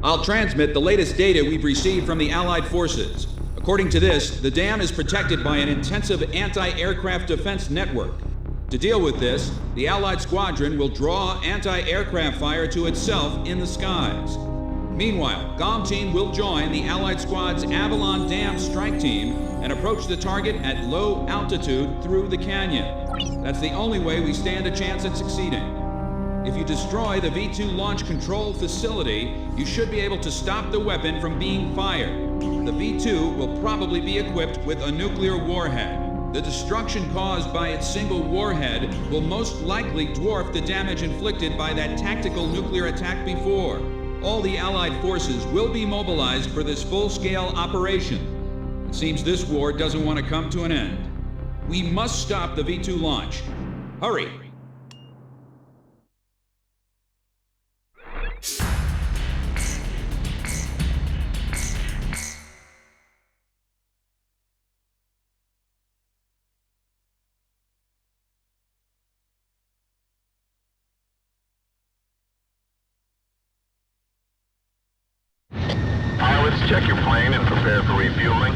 I'll transmit the latest data we've received from the Allied forces. According to this, the dam is protected by an intensive anti-aircraft defense network. To deal with this, the Allied squadron will draw anti-aircraft fire to itself in the skies. Meanwhile, GOM team will join the Allied squad's Avalon Dam strike team and approach the target at low altitude through the canyon. That's the only way we stand a chance at succeeding. If you destroy the V-2 launch control facility, you should be able to stop the weapon from being fired. The V-2 will probably be equipped with a nuclear warhead. The destruction caused by its single warhead will most likely dwarf the damage inflicted by that tactical nuclear attack before. All the Allied forces will be mobilized for this full-scale operation. It seems this war doesn't want to come to an end. We must stop the V-2 launch. Hurry! Pilots, check your plane and prepare for refueling.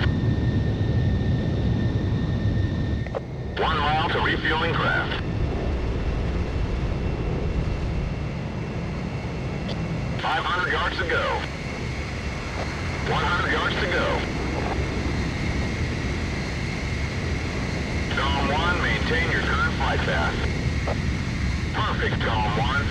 1 mile to refueling craft. 500 yards to go. 100 yards to go. Dome 1, maintain your current flight path. Perfect, Dome 1.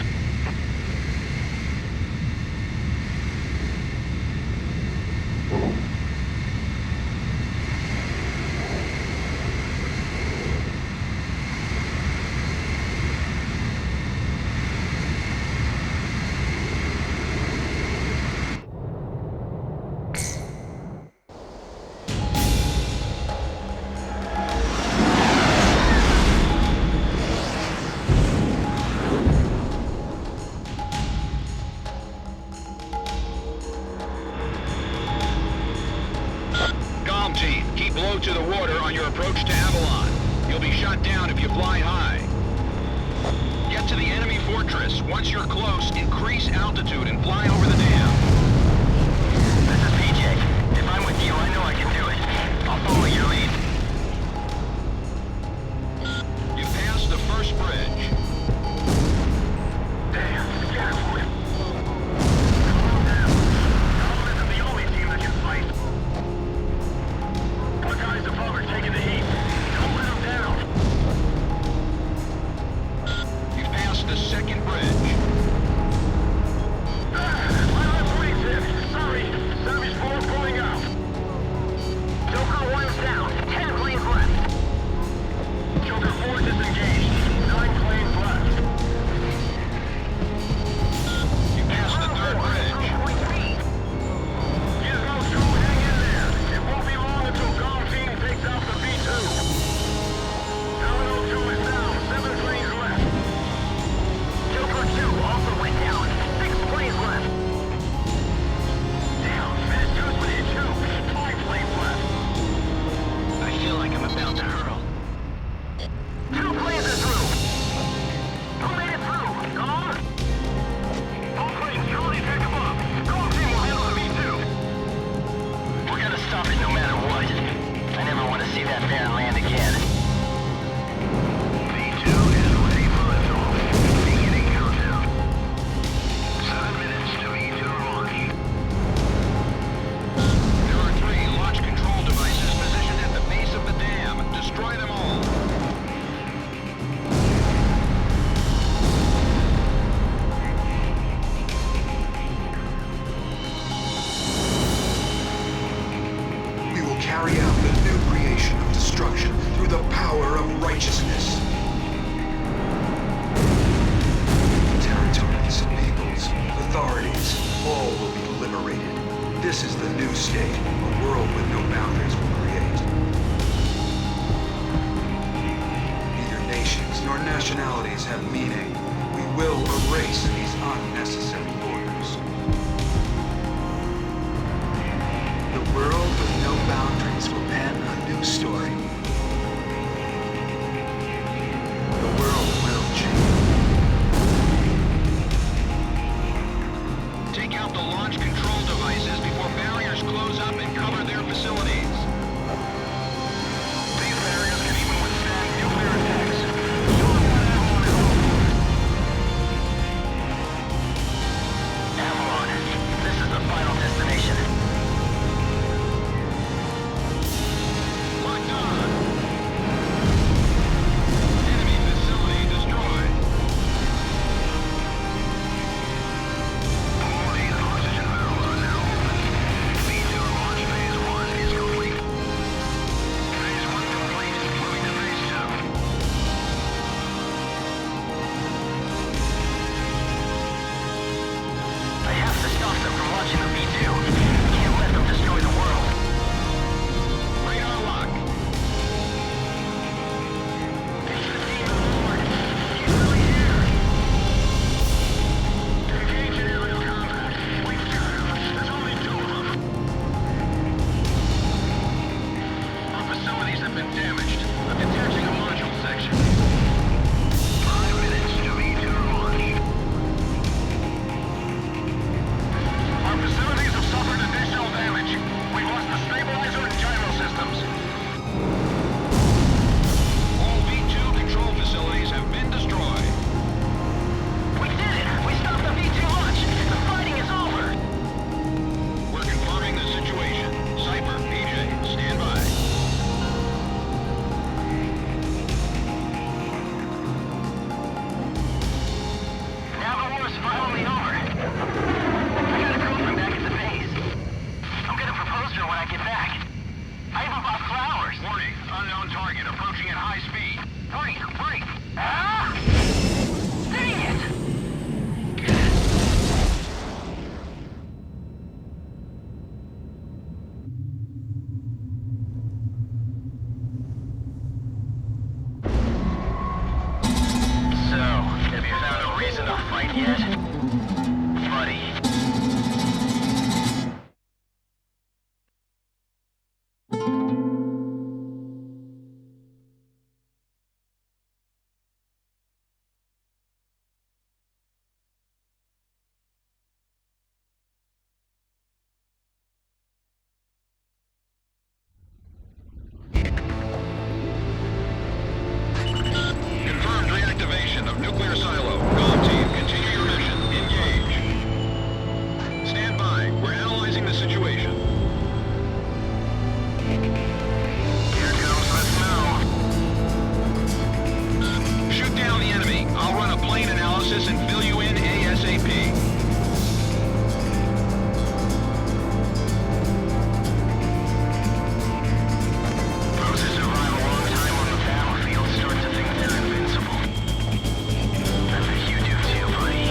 To the water on your approach to Avalon. You'll be shot down if you fly high. Get to the enemy fortress. Once you're close, increase altitude and fly over the dam. This is PJ. If I'm with you, I know I can do it. I'll follow your lead. You passed the first bridge. Damn, careful. Calm down. Calm isn't the only team that can fight. Our guys above are taking the heat. Don't let them down. You've passed the second bridge. My plane's hit. Sorry. Savage 4 pulling out. Joker 1's down. 10 planes left. Joker 4 disengaged. 9 planes left. You passed the third bridge. Gizmo 2, hang in there. It won't be long until GOM team takes out the V-2. Avalon 2 is down. 7 planes left. Joker 2 also went down. 6 planes left. Damn, Fast 2's been hit too. 5 planes left. I feel like I'm about to hurl. 2 planes are through. Who made it through? GOM? All planes, Charlie, pick them up. GOM team will handle the V-2. We're gonna stop it no matter what. I never want to see that man land again. V-2 is ready for liftoff. Beginning countdown. 7 minutes to V-2 launch. There are 3 launch control devices positioned at the base of the dam. Destroy them all. We will carry out the new creation of destruction through the power of righteousness. Territories, peoples, authorities, all will be liberated. This is the new state, a world with no boundaries will create. Neither nations nor nationalities have meaning. We will erase these unnecessary borders. The world with no boundaries will pen a new story. The world will change. Take out the launch control launching the V2. Can't let them destroy the world. Radar lock. They should have seen the Lord. He's really here. Engage in aerial combat. We've got him. There's only 2 of them. Our facilities have been damaged. I'm detaching a module section. 5 minutes to V2 launch. Our facilities have suffered additional damage. We've lost the stabilizer and gyro systems. All V2 control facilities have been destroyed. We did it! We stopped the V2 launch! The fighting is over! We're confirming the situation. Cipher, PJ, stand by. Now the war's finally over. I got a girlfriend back at the base. I'm gonna propose to her when I get back. I even bought flowers. Warning, unknown target approaching at high speed. Break! Ah! Dang it! So, have you found a reason to fight yet? Buddy. Confirmed reactivation of nuclear silo. Comm team, continue your mission. Engage. Stand by. We're analyzing the situation. Here comes the snow. Shoot down the enemy. I'll run a plane analysis and fill you in ASAP. Those who survive a long time on the battlefield start to think they're invincible. I bet you do too, buddy.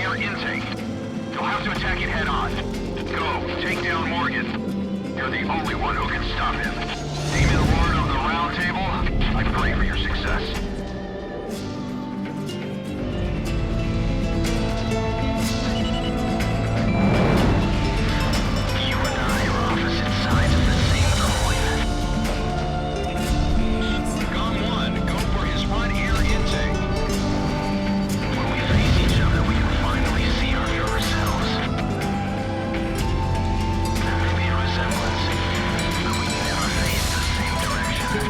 air intake. You'll have to attack it head-on. Go, take down Morgan. You're the only one who can stop him. Demon Lord of the Round Table, I pray for your success. You and I are opposite sides of the same coin. Gong 1, go for his front air intake. When we face each other, we can finally see our true selves. There may be a resemblance, but we never face the same direction.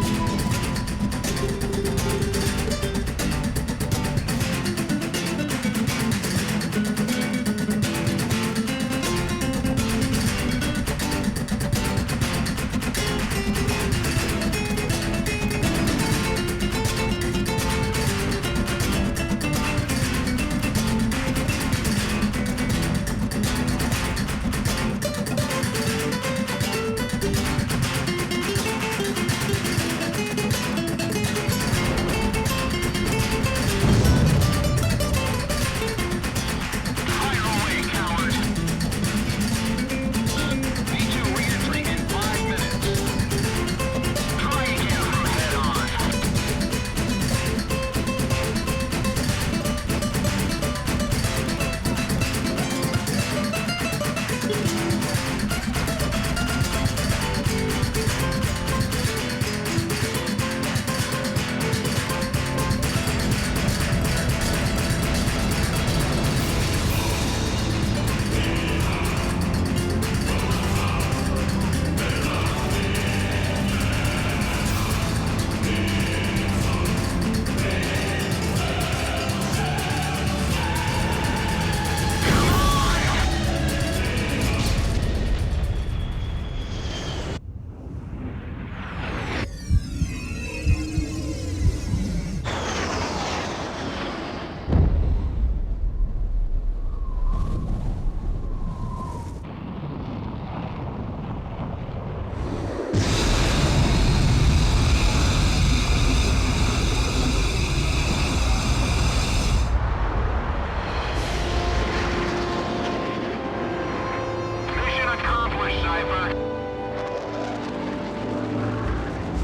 Mission accomplished, Cipher.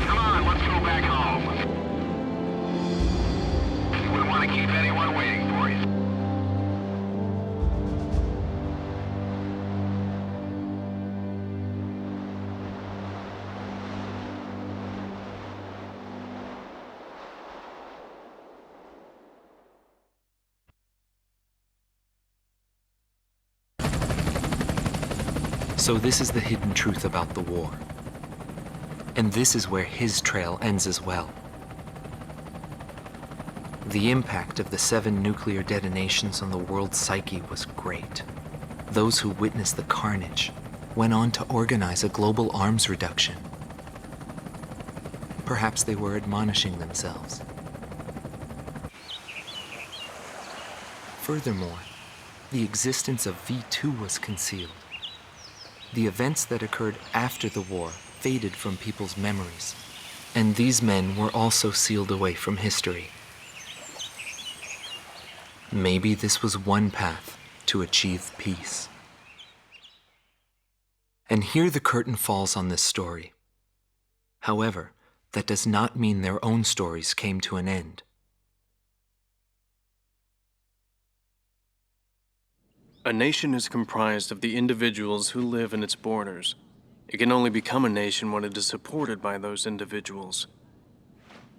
Come on, let's go back home. You wouldn't want to keep anyone waiting for you. So this is the hidden truth about the war. And this is where his trail ends as well. The impact of the 7 nuclear detonations on the world's psyche was great. Those who witnessed the carnage went on to organize a global arms reduction. Perhaps they were admonishing themselves. Furthermore, the existence of V2 was concealed. The events that occurred after the war faded from people's memories, and these men were also sealed away from history. Maybe this was one path to achieve peace. And here the curtain falls on this story. However, that does not mean their own stories came to an end. A nation is comprised of the individuals who live in its borders. It can only become a nation when it is supported by those individuals.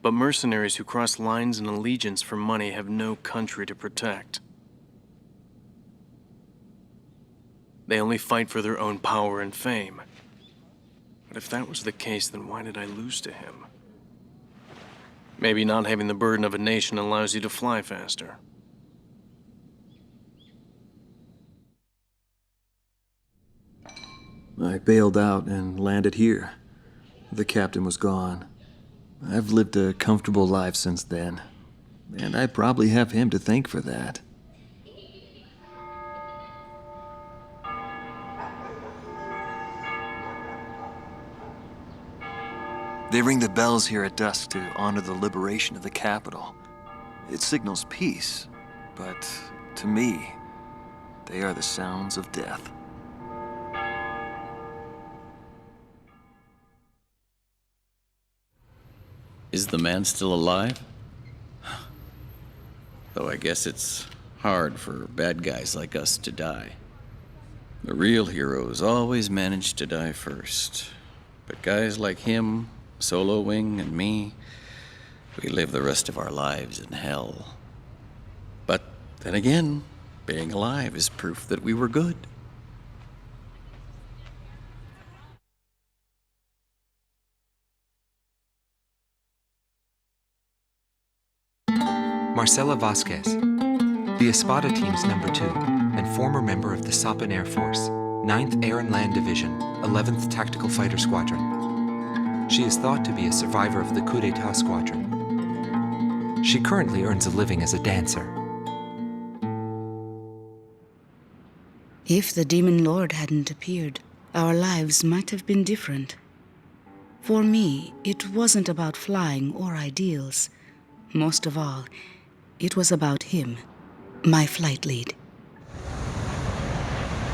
But mercenaries who cross lines in allegiance for money have no country to protect. They only fight for their own power and fame. But if that was the case, then why did I lose to him? Maybe not having the burden of a nation allows you to fly faster. I bailed out and landed here. The captain was gone. I've lived a comfortable life since then, and I probably have him to thank for that. They ring the bells here at dusk to honor the liberation of the capital. It signals peace, but to me, They are the sounds of death. Is the man still alive? Though I guess it's hard for bad guys like us to die. The real heroes always manage to die first. But guys like him, Solo Wing, and me, we live the rest of our lives in hell. But then again, being alive is proof that we were good. Marcela Vasquez, the Espada team's number 2 and former member of the Sapan Air Force, 9th Air and Land Division, 11th Tactical Fighter Squadron. She is thought to be a survivor of the coup d'etat squadron. She currently earns a living as a dancer. If the Demon Lord hadn't appeared, our lives might have been different. For me, it wasn't about flying or ideals. Most of all, it was about him, my flight lead.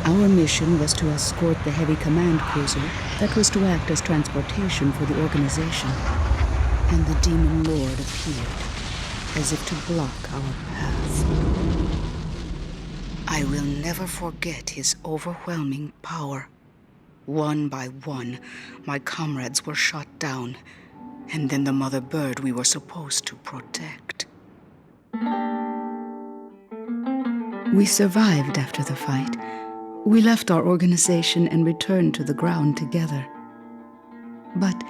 Our mission was to escort the heavy command cruiser that was to act as transportation for the organization. And the Demon Lord appeared, as if to block our path. I will never forget his overwhelming power. One by one, my comrades were shot down, and then the mother bird we were supposed to protect. We survived after the fight. We left our organization and returned to the ground together. But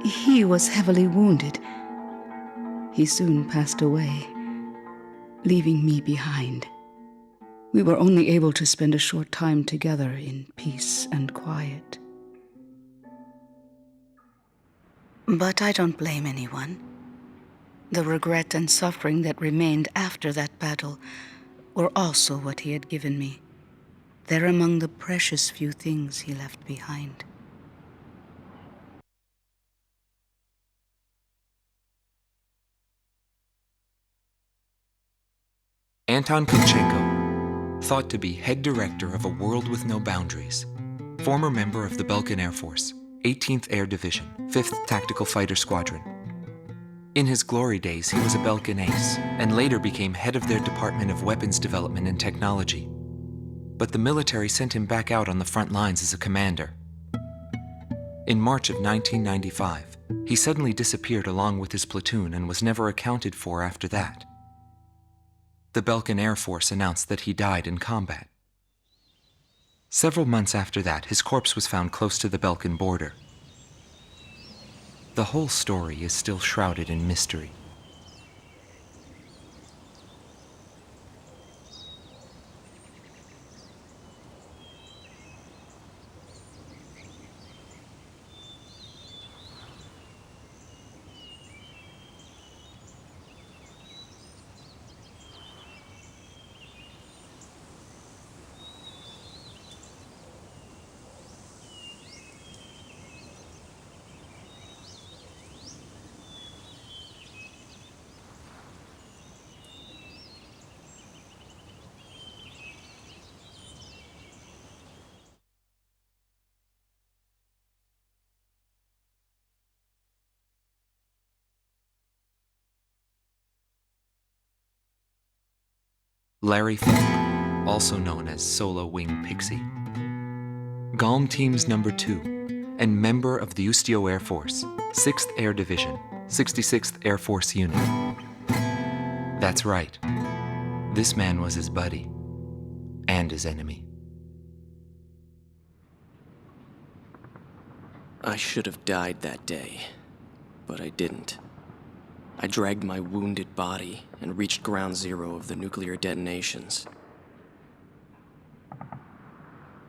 he was heavily wounded. He soon passed away, leaving me behind. We were only able to spend a short time together in peace and quiet. But I don't blame anyone. The regret and suffering that remained after that battle were also what he had given me. They're among the precious few things he left behind. Anton Kunchenko, thought to be head director of A World with No Boundaries, former member of the Belkan Air Force, 18th Air Division, 5th Tactical Fighter Squadron. In his glory days, he was a Belkan ace, and later became head of their Department of Weapons Development and Technology. But the military sent him back out on the front lines as a commander. In March of 1995, he suddenly disappeared along with his platoon and was never accounted for after that. The Belkan Air Force announced that he died in combat. Several months after that, his corpse was found close to the Belkan border. The whole story is still shrouded in mystery. Larry Falk, also known as Solo Wing Pixie. Galm Team's number 2, and member of the Ustio Air Force, 6th Air Division, 66th Air Force Unit. That's right. This man was his buddy, and his enemy. I should have died that day, but I didn't. I dragged my wounded body and reached ground zero of the nuclear detonations.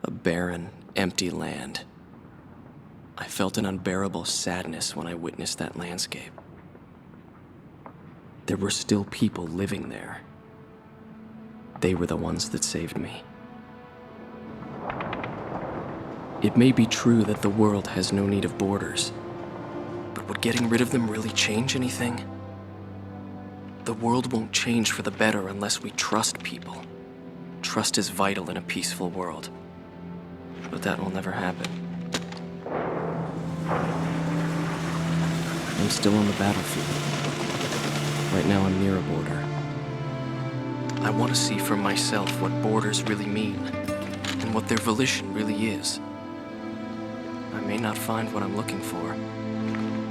A barren, empty land. I felt an unbearable sadness when I witnessed that landscape. There were still people living there. They were the ones that saved me. It may be true that the world has no need of borders, but would getting rid of them really change anything? The world won't change for the better unless we trust people. Trust is vital in a peaceful world. But that will never happen. I'm still on the battlefield. Right now I'm near a border. I want to see for myself what borders really mean, and what their volition really is. I may not find what I'm looking for,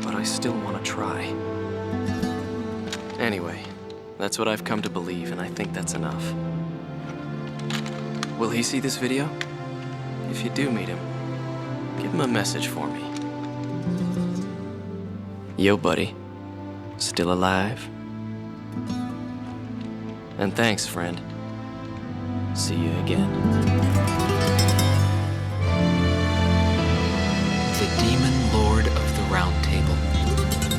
but I still want to try. Anyway, that's what I've come to believe, and I think that's enough. Will he see this video? If you do meet him, give him a message for me. Yo, buddy. Still alive? And thanks, friend. See you again. The Demon Lord of the Round Table.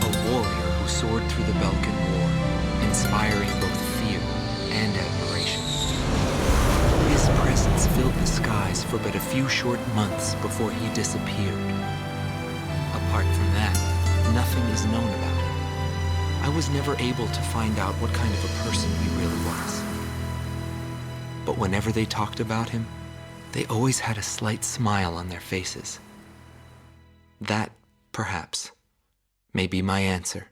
A warrior who soared through the Belkan War, inspiring both fear and admiration. His presence filled the skies for but a few short months before he disappeared. Apart from that, nothing is known about him. I was never able to find out what kind of a person he really was. But whenever they talked about him, they always had a slight smile on their faces. That, perhaps, may be my answer.